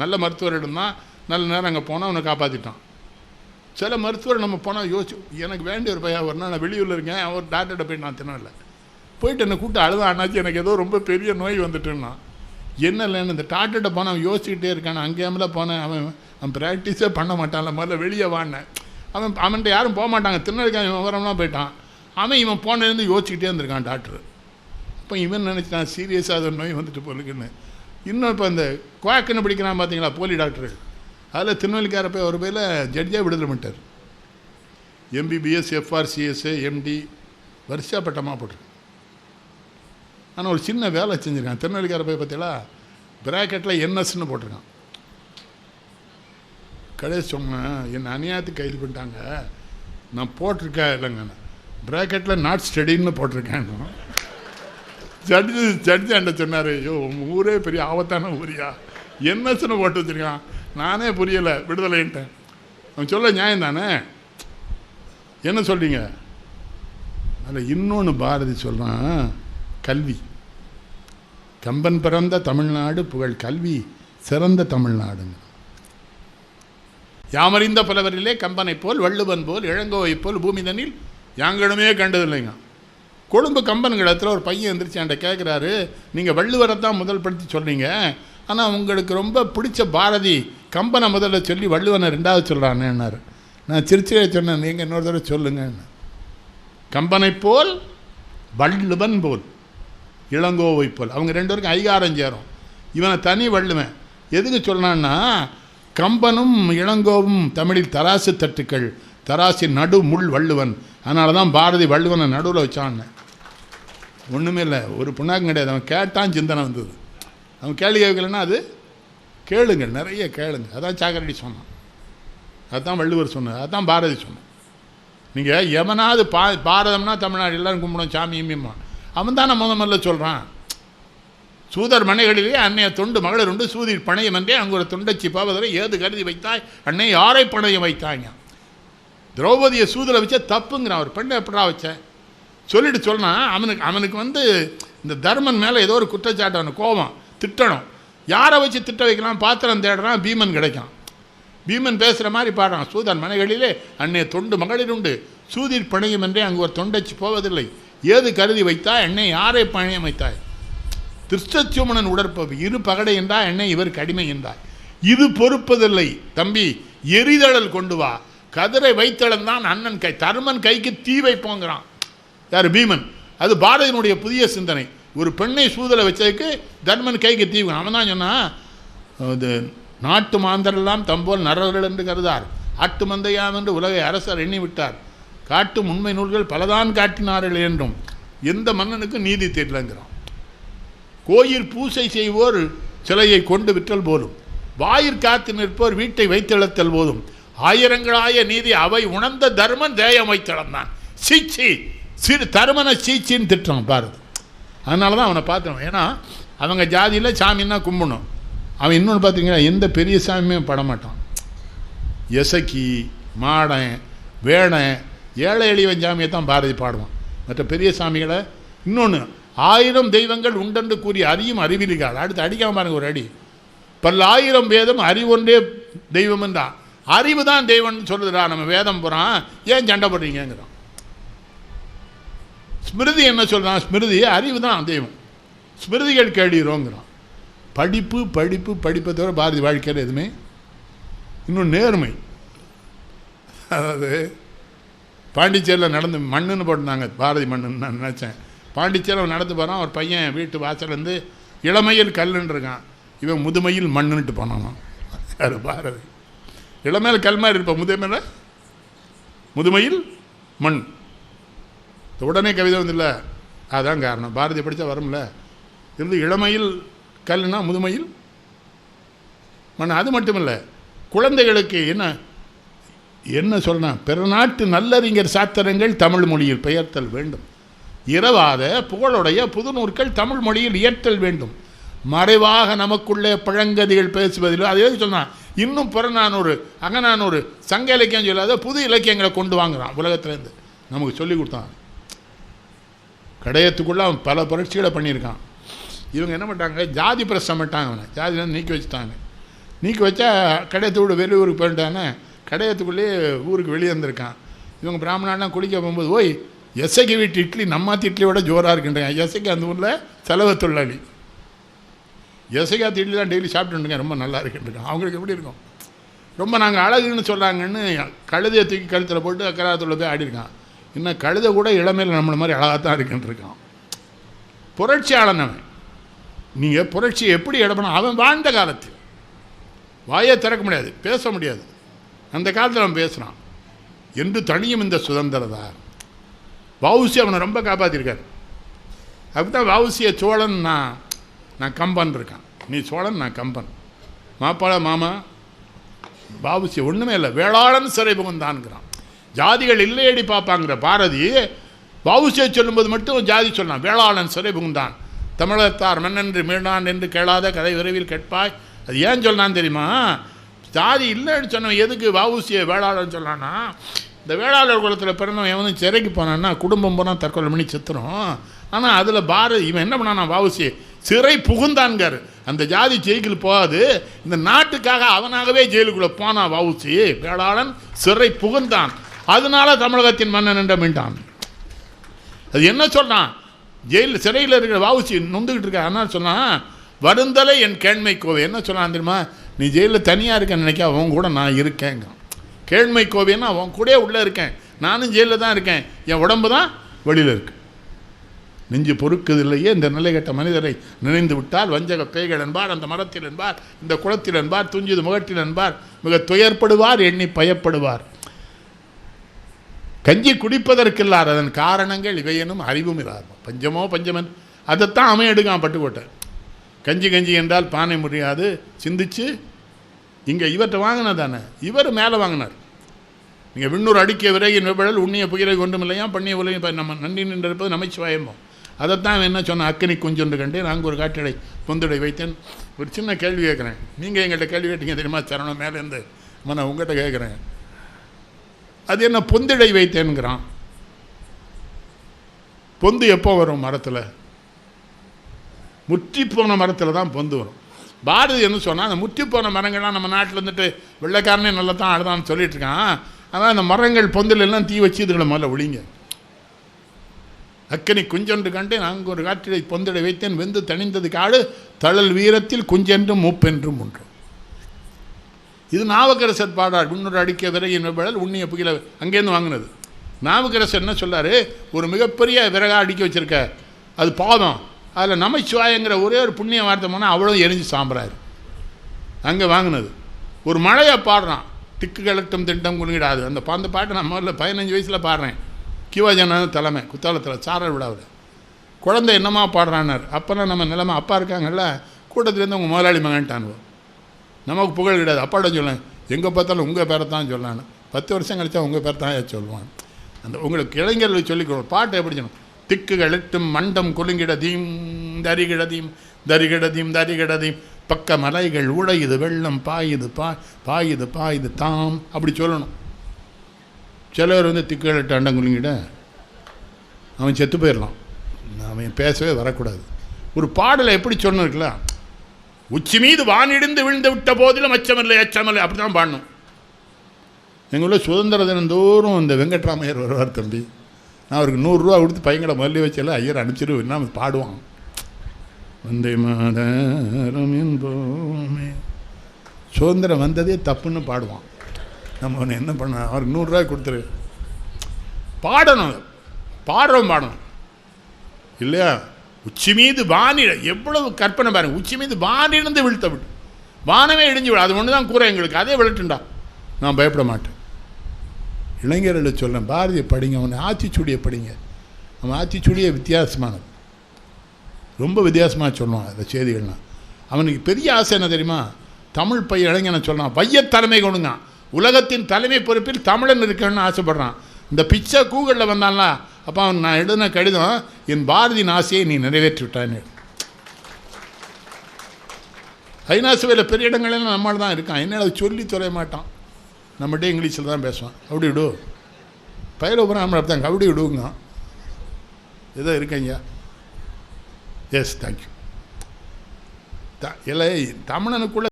நல்ல மருத்துவரிடம் தான் நல்ல நேரம் அங்கே போனால் அவனை காப்பாற்றிட்டான். சில மருத்துவர் நம்ம போனால் யோசிச்சு, எனக்கு வேண்டிய ஒரு பையன் ஒரு நாள் நான் வெளியூரில் இருக்கேன், அவர் டாக்டர்கிட்ட போய் நான் தினல போயிட்டு என்னை கூப்பிட்டு அழுதான், அண்ணாச்சி எனக்கு ஏதோ ரொம்ப பெரிய நோய் வந்துட்டுன்னா. என்ன இல்லைன்னு இந்த டாக்டர்கிட்ட போனால் அவன் யோசிச்சுக்கிட்டே இருக்கான். அங்கேயாமல போனேன், அவன் ப்ராக்டிஸே பண்ண மாட்டான்ல, முதல்ல வெளியே வாடினேன். அவன்கிட்ட யாரும் போக மாட்டாங்க, திருநெல்வேலி இவன் வரம்லாம் போயிட்டான். இவன் போனதுலேருந்து யோசிச்சுக்கிட்டே இருந்திருக்கான் டாக்டர். இப்போ இவன் நினச்சிட்டான் சீரியஸாக அது நோய் வந்துட்டு போலுக்குன்னு. இன்னும் இப்போ இந்த குவாக்குன்னு பிடிக்கிறான் பார்த்தீங்களா போலி டாக்டர், அதில் திருநெல்வேலிக்கார போய் ஒரு பேரில் ஜட்ஜாக விடுதலை பண்ணிட்டார். எம்பிபிஎஸ் எஃப்ஆர்சிஎஸ் எம்டி வருஷா பட்டமாக போட்டிருக்கு. ஆனால் ஒரு சின்ன வேலை செஞ்சுருக்கான். திருநெல்வேலிக்கார போய் பார்த்தீங்களா பிராக்கெட்டில் என்எஸ்ன்னு போட்டிருக்கான். கடைசி சொன்னேன், என்னை அநியாயத்துக்கு கைது பண்ணிட்டாங்க, நான் போட்டிருக்கேன் இல்லைங்க பிராக்கெட்டில் நாட் ஸ்டடின்னு போட்டிருக்கேன். ஜட்ஜு என்கிட்ட சொன்னார், ஐயோ உங்கள் ஊரே பெரிய ஆபத்தான ஊரியா, என்எஸ்ன்னு போட்டு வச்சுருக்கான், நானே புரியலை விடுதலைன்ட்டேன். அவன் சொல்ல நியாயம் தானே, என்ன சொல்கிறீங்க? அதில் இன்னொன்று பாரதி சொல்கிறான், கல்வி. கம்பன் பிறந்த தமிழ்நாடு புகழ் கல்வி சிறந்த தமிழ்நாடுங்க. யாமறிந்த புலவரிலே கம்பனை போல் வள்ளுவன் போல் இளங்கோவை போல் பூமிதனில் யாங்கிடமே கண்டதில்லைங்க. கொழும்பு கம்பன்கிடத்தில் ஒரு பையன் எந்திரிச்சு என்கிட்ட கேட்குறாரு, நீங்கள் வள்ளுவரை தான் முதல் படுத்தி சொல்கிறீங்க, ஆனால் உங்களுக்கு ரொம்ப பிடிச்ச பாரதி கம்பனை முதல்ல சொல்லி வள்ளுவனை ரெண்டாவது சொல்கிறானேன்னாரு. நான் சிரிச்சே சொன்னேன், நீங்கள் இன்னொரு தடவை சொல்லுங்க. கம்பனை போல் வள்ளுவன் போல் இளங்கோவை போல், அவங்க ரெண்டு பேருக்கும் ஐகாரம் சேரும். இவனை தனி வள்ளுவன். எதுக்கு சொன்னான்னா, கம்பனும் இளங்கோவும் தமிழில் தராசு தட்டுக்கள், தராசின் நடு முள் வள்ளுவன். அதனால தான் பாரதி வள்ளுவனை நடுவில் வச்சான்னு. ஒன்றுமே இல்லை, ஒரு புண்ணாக்கும் கிடையாது. அவன் கேட்டான் சிந்தனை வந்தது. அவன் கேள்வி கேட்கலன்னா அது கேளுங்க, நிறைய கேளுங்க. அதான் சாக்கரடி சொன்னான், அதுதான் வள்ளுவர் சொன்னது, அதுதான் பாரதி சொன்னான். நீங்கள் எவனாவது பாரதம்னா தமிழ்நாடு எல்லோரும் கும்பிடும் சாமி இம்மியம்மா, அவன் தான் முதல்ல சொல்கிறான். சூதர் மனைகளிலே அன்னைய தொண்டு மகளிர் உண்டு சூதிர் பணையம் என்றே அங்கே ஒரு தொண்டச்சி பாவதரை ஏது கருதி வைத்தாய் அன்னை யாரை பணையம் வைத்தாங்க. திரௌபதியை சூதில் வச்ச தப்புங்கிறான். ஒரு பெண்ணை எப்படா வச்சேன் சொல்லிட்டு சொன்னான். அவனுக்கு இந்த தர்மன் மேலே ஏதோ ஒரு குற்றச்சாட்டு, அவனுக்கு கோபம், திட்டணும். யாரை வச்சு திட்ட வைக்கலாம், பாத்திரம் தேடுறான், பீமன் கிடைக்கான். பீமன் பேசுகிற மாதிரி பாடுறான், சூதர் மனைகளிலே அன்னைய தொண்டு மகளிர் உண்டு சூதிர் பணையம் என்றே அங்கே ஒரு தொண்டச்சி போவதில்லை ஏது கருதி வைத்தாய் என்னை யாரை பணையம் வைத்தாய். திருச்சச்சுமணன் உடற்பது இரு பகடை என்றால் என்னை இவர் கடிமை என்றார். இது பொறுப்பதில்லை தம்பி, எரிதழல் கொண்டு வா, கதிரை வைத்தளன் தான் அண்ணன் கை, தருமன் கைக்கு தீ வைப்போங்கிறான். யார்? பீமன். அது பாரதியினுடைய புதிய சிந்தனை. ஒரு பெண்ணை சூதலை வச்சதுக்கு தர்மன் கைக்கு தீ. அவன் தான் சொன்னான், அது நாட்டு மாந்தரெல்லாம் தம்போல் நரர்கள் என்று கருதார், ஆட்டு மந்தையாம் என்று உலகை அரசர் எண்ணி விட்டார், காட்டும் உண்மை நூல்கள் பலதான் காட்டினார்கள் என்றும் எந்த மன்னனுக்கும் நீதி தெரியலங்கிறான். கோயில் பூசை செய்வோர் சிலையை கொண்டு விற்றல் போலும், வாயிற் காத்து நிற்போர் வீட்டை வைத்தெழுத்தல் போதும், ஆயிரங்களாய நீதி அவை உணர்ந்த தர்மன் தேயம் வைத்தளந்தான். சீச்சி சிறு தருமனை சீச்சின்னு திட்டுறான் பாரதி. அதனால தான் அவனை பார்த்துருவோம். ஏன்னா அவங்க ஜாதியில் சாமின்னா கும்பிடணும். அவன் இன்னொன்று பார்த்தீங்கன்னா எந்த பெரிய சாமியுமே படமாட்டான். எசக்கி மாடன் வேடன் ஏழை எளிவன் சாமியை தான் பாரதி பாடுவான். மற்ற பெரிய சாமிகளை இன்னொன்று 1000 தெய்வங்கள் உண்டென்று கூறி அறியும் அறிவிலிகள். அடுத்து அடிக்காம பாருங்க ஒரு அடி. 10,000 வேதம் அறிவொன்றே தெய்வம் என்றான். அறிவு தான் தெய்வம்னு சொல்லுதுடா நம்ம வேதம் போகிறான், ஏன் சண்டை போடுறீங்கிறான். ஸ்மிருதி என்ன சொல்கிறான்? ஸ்மிருதி அறிவு தான் தெய்வம், ஸ்மிருதிகள் கேடுகிறோங்கிறான். படிப்பு படிப்பு படிப்பை தவிர பாரதி வாழ்க்கையில் எதுவுமே. இன்னும் நேர்மை. அதாவது பாண்டிச்சேரியில் நடந்து மண்ணுன்னு போட்டிருந்தாங்க, பாரதி மண்ணுன்னு நான் நினச்சேன். பாண்டிச்சேரியில் நடந்து போகிறான், ஒரு பையன் வீட்டு வாசலேருந்து இளமையில் கல்லுன்னு இருக்கான், இவன் முதுமையில் மண்ணுன்ட்டு போனான். யார்? பாரதி. இளமையில் கல் மாதிரி இருப்பான், முதுமையில் மண். உடனே கவிதை வந்துல்ல, அதுதான் காரணம். பாரதி படித்தா வரும்ல, இருந்து இளமையில் கல்னா முதுமையில் மண். அது மட்டும் இல்லை, குழந்தைகளுக்கு என்ன சொல்லணும், பிற நாட்டு நல்லறிஞர் சாத்திரங்கள் தமிழ் மொழியில் பெயர்த்தல் வேண்டும், இரவாத புகழுடைய புதுநூற்கள் தமிழ் மொழியில் இயற்றல் வேண்டும், மறைவாக நமக்குள்ளே பழங்கதிகள் பேசுவதில். அது எதுக்கு சொன்னான்? இன்னும் புறநானூறு அகநானூறு சங்க இலக்கியம் சொல்லாத புது இலக்கியங்களை கொண்டு வாங்குறான் உலகத்துலேருந்து, நமக்கு சொல்லி கொடுத்தான். கடையத்துக்குள்ளே அவன் பல புரட்சிகளை பண்ணியிருக்கான். இவங்க என்ன பண்ணிட்டாங்க, ஜாதி பிரச்சனை பண்ணிட்டாங்க, அவனை ஜாதியிலேருந்து நீக்கி வச்சுட்டாங்க. நீக்கி வச்சா கடையத்தை விட வெளியூருக்கு போயிட்டானே, கடையத்துக்குள்ளேயே ஊருக்கு வெளியே வந்திருக்கான். இவங்க பிராமணாலாம் குளிக்க போகும்போது, ஓய் எசைக்கு வீட்டு இட்லி நம்மாத்தி இட்லியோட ஜோராக இருக்குன்றேன். எசைக்கு அந்த ஊரில் செலவு தொழிலாளி, எசைக்காத்து இட்லி தான் டெய்லி சாப்பிட்டுருங்க, ரொம்ப நல்லா இருக்குன்றான். அவங்களுக்கு எப்படி இருக்கும்? ரொம்ப நாங்கள் அழகுன்னு சொல்கிறாங்கன்னு கழுதையை தூக்கி கழுத்தில் போட்டு அக்கராத்தில் போய் ஆடிருக்கான். இன்னும் கழுதை கூட இளமையில் நம்மளை மாதிரி அழகாக தான் இருக்குன்னு இருக்கான். புரட்சியாளன் அவன். நீங்கள் புரட்சியை எப்படி இடப்பணும்? அவன் வாழ்ந்த காலத்தில் வாயை திறக்க முடியாது, பேச முடியாது. அந்த காலத்தில் அவன் பேசுகிறான். என்று தனியும் இந்த சுதந்திரதா. வஉசி அவனை ரொம்ப காப்பாற்றிருக்கார். அப்படித்தான் வஉசியை சோழன் நான் கம்பன் இருக்கான். நீ சோழன், நான் கம்பன். மாப்பாள மாமா வஉசி ஒன்றுமே இல்லை, வேளாளன் சிறை புகுந்தான்ங்கிறான். ஜாதிகள் இல்லையடி பார்ப்பாங்கிற பாரதி வஉசியை சொல்லும்போது மட்டும் ஜாதி சொன்னான். வேளாளன் சிறை புகுந்தான், தமிழகத்தார் மன்னன்று மீண்டான் என்று கேளாத கதை விரைவில் கேட்பாய். அது ஏன் சொன்னான்னு தெரியுமா? ஜாதி இல்லைன்னு சொன்னவன் எதுக்கு வஉசியை வேளாளன் சொன்னான்னா, இந்த வேளாளர் குலத்தில் பிறந்தவன் எவனும் சிறைக்கு போனான்னா குடும்பம் போனால் தற்கொலை பண்ணி செத்துரும். ஆனால் அதில் பாரதி இவன் என்ன பண்ணானா, வஉசி சிறை புகுந்தான்கார். அந்த ஜாதி ஜெயிலுக்கு போகாது, இந்த நாட்டுக்காக அவனாகவே ஜெயிலுக்குள்ளே போனான் வஉசி. வேளாளன் சிறை புகுந்தான், அதனால தமிழகத்தின் மன்னன் என்ற மீண்டான். அது என்ன சொன்னான்? ஜெயில் சிறையில் இருக்கிற வஉசி நொந்துக்கிட்டு இருக்க. அதனால் சொன்னான், வருந்தலை என் கேண்மை கோவை. என்ன சொன்னான் தெரியுமா? நீ ஜெயிலில் தனியாக இருக்க நினைக்க, அவன் கூட நான் இருக்கேங்க. கேண்மை கோவைன்னா அவன் கூட உள்ளே இருக்கேன், நானும் ஜெயிலில் தான் இருக்கேன், என் உடம்பு தான் வெளியில் இருக்கு. நெஞ்சு பொறுக்குதில்லையே இந்த நிலை கட்ட மனிதரை நினைந்து விட்டால் வஞ்சக பேய்கள் என்பார், அந்த மரத்தில் என்பார், இந்த குளத்தில் என்பார், துஞ்சுது முகட்டில் என்பார், மிக துயர்ப்படுவார், எண்ணி பயப்படுவார். கஞ்சி குடிப்பதற்கில்லார் அதன் காரணங்கள் இவையெனும் அறிவும் இல்லார். பஞ்சமோ பஞ்சமன், அதைத்தான் அவன் எடுக்கான் பட்டுக்கோட்டை. கஞ்சி கஞ்சி என்றால் பானை முடியாது சிந்திச்சு. இங்கே இவர்கிட்ட வாங்கினது தானே, இவர் மேலே வாங்கினார். நீங்கள் விண்ணூர் அடிக்க விரையின் வெப்படல் உண்ணிய புகிரை கொண்டும் இல்லையா பண்ணிய உலகம். இப்போ நம்ம நன்றி நின்றிருப்பது நமச்சிவாயமோ. அதைத்தான் என்ன சொன்ன, அக்கனி குஞ்சொன்று கண்டேன், நாங்கள் ஒரு காட்டடை பொந்தடை வைத்தேன். ஒரு சின்ன கேள்வி கேட்குறேன், நீங்கள் எங்கள்கிட்ட கேள்வி கேட்டீங்க தெரியுமா? சரணம் மேலேருந்து நான் உங்கள்கிட்ட கேட்குறேன், அது என்ன பொந்தடை வைத்தேன்கிறான்? பொந்து எப்போ வரும் மரத்தில்? முற்றி போன மரத்தில் தான் பொந்து வரும். பாரதி என்ன சொன்னால், அந்த முற்றி போன மரங்கள்லாம் நம்ம நாட்டில் இருந்துட்டு வெள்ளைக்காரனே நல்லா தான் ஆடுதான்னு சொல்லிட்டு இருக்கான். ஆனால் அந்த மரங்கள் பொந்தில் எல்லாம் தீ வச்சு இதுகளை முதல்ல ஒழிங்க. அக்கனி குஞ்சொன்று கண்டேன், நாங்கள் ஒரு காற்றிடை பொந்தடை வைத்தேன், வெந்து தணிந்தது காடு தழல் வீரத்தில் குஞ்சென்றும் மூப்பென்றும் ஒன்று. இது நாவுக்கரசர் பாடார். விண்ணூர் அடிக்க விரையின் வெப்படல் உண்ணிய புகில அங்கேருந்து வாங்கினது. நாவுக்கரசர் என்ன சொல்லார், ஒரு மிகப்பெரிய விறகா அடிக்க வச்சுருக்க, அது பாதம், அதில் நமச்சிவாயங்கிற ஒரே ஒரு புண்ணிய வார்த்தை போனால் அவ்வளோ எரிஞ்சு சாம்பிராரு. அங்கே வாங்கினது. ஒரு மழையை பாடுறான், திக்கு கலட்டும் திட்டம் குறுங்கிடாது. அந்த பாட்டு நான் முதல்ல 15 வயசில் பாடுறேன். கிவாஜன தலைமை குத்தாலத்தில் சாரல் விடாவில். குழந்தை என்னமா பாடுறான்னார். அப்போல்லாம் நம்ம நிலைமை, அப்பா இருக்காங்கல்ல கூட்டத்துலேருந்து அவங்க முதலாளி மகன்ட்டானுவோம். நமக்கு புகழ் கிடையாது. அப்பாட்ட சொல்லேன், எங்கே பார்த்தாலும் உங்கள் பேரை தான் சொல்லான்னு. 10 வருஷம் கழிச்சா உங்கள் பேர் தான் சொல்லுவான். அந்த உங்களுக்கு இளைஞர்கள் சொல்லிக்கணும் பாட்டை எப்படி சொல்லணும். திக்குகள் எட்டும் மண்டம் குலுங்கிடதீம் தரிகிடதீம் தரிகிடதீம் தரிகிடதீம் பக்க மலைகள் உடையுது வெள்ளம் பாயுது பாயுது பாயுது தாம், அப்படி சொல்லணும். சிலர் திக்குகள் எட்டு அண்டம் குலுங்கிட அவன் செத்து போயிடலாம், அவன் பேசவே வரக்கூடாது. ஒரு பாடலை எப்படி சொல்லணும் இருக்குல்ல, உச்சி மீது வானிடிந்து விழுந்து விட்ட போதிலும் அச்சமில்லை அச்சமில்லை, அப்படி தான் பாடணும். எங்களுடைய சுதந்திர தினந்தோறும் இந்த வெங்கட்ராமையர் வருவார் தம்பி. நான் அவருக்கு 100 ரூபா கொடுத்து பையங்களை மல்லி வச்சால ஐயர் அனுப்பிச்சிட்டு என்ன பாடுவான். வந்தே மாதரம் என்போமே, சுதந்திரம் வந்ததே தப்புன்னு பாடுவான். நம்ம ஒன்று என்ன பண்ண, அவருக்கு 100 ரூபாய் கொடுத்துரு. பாடணும், பாடணும் இல்லையா? உச்சி மீது வானிட எவ்வளவு கற்பனை பாருங்க. உச்சி மீது வானிடந்து விழுத்த விட்டு வானமே இடிஞ்சு விட, அது ஒன்று தான் கூற எங்களுக்கு, அதே விழட்டுண்டா, நான் பயப்பட மாட்டேன். இளைஞர்களை சொல்கிறேன், பாரதியை படிங்க, அவனை ஆத்திச்சூடியை படிங்க. அவன் ஆத்திச்சூடியை வித்தியாசமானது, ரொம்ப வித்தியாசமாக சொல்லுவான் அந்த செய்திகள்லாம். அவனுக்கு பெரிய ஆசை என்ன தெரியுமா? தமிழ் பையன் இளைஞனை சொல்லலாம், வையத் தலைமை கொடுங்க, உலகத்தின் தலைமை பொறுப்பில் தமிழன் இருக்கணும்னு ஆசைப்படுறான். இந்த பிச்சை கூகுளில் வந்தான்ல, அப்போ அவன் நான் எழுதின கடிதம், என் பாரதியின் ஆசையை நீ நிறைவேற்றி விட்டான்னு. ஐநா சபையில் பெரிய இடங்களெல்லாம் நம்மளால் தான் இருக்கான், என்ன சொல்லி தொலைய மாட்டான், நம்மகிட்டே இங்கிலீஷில் தான் பேசுவான். அப்படி விடு பயிர பூரா நம்மளை அப்படித்தாங்க, அப்படி விடுங்க. ஏதோ இருக்கீங்க. Yes thank you. இல்லை தமிழனுக்குள்ள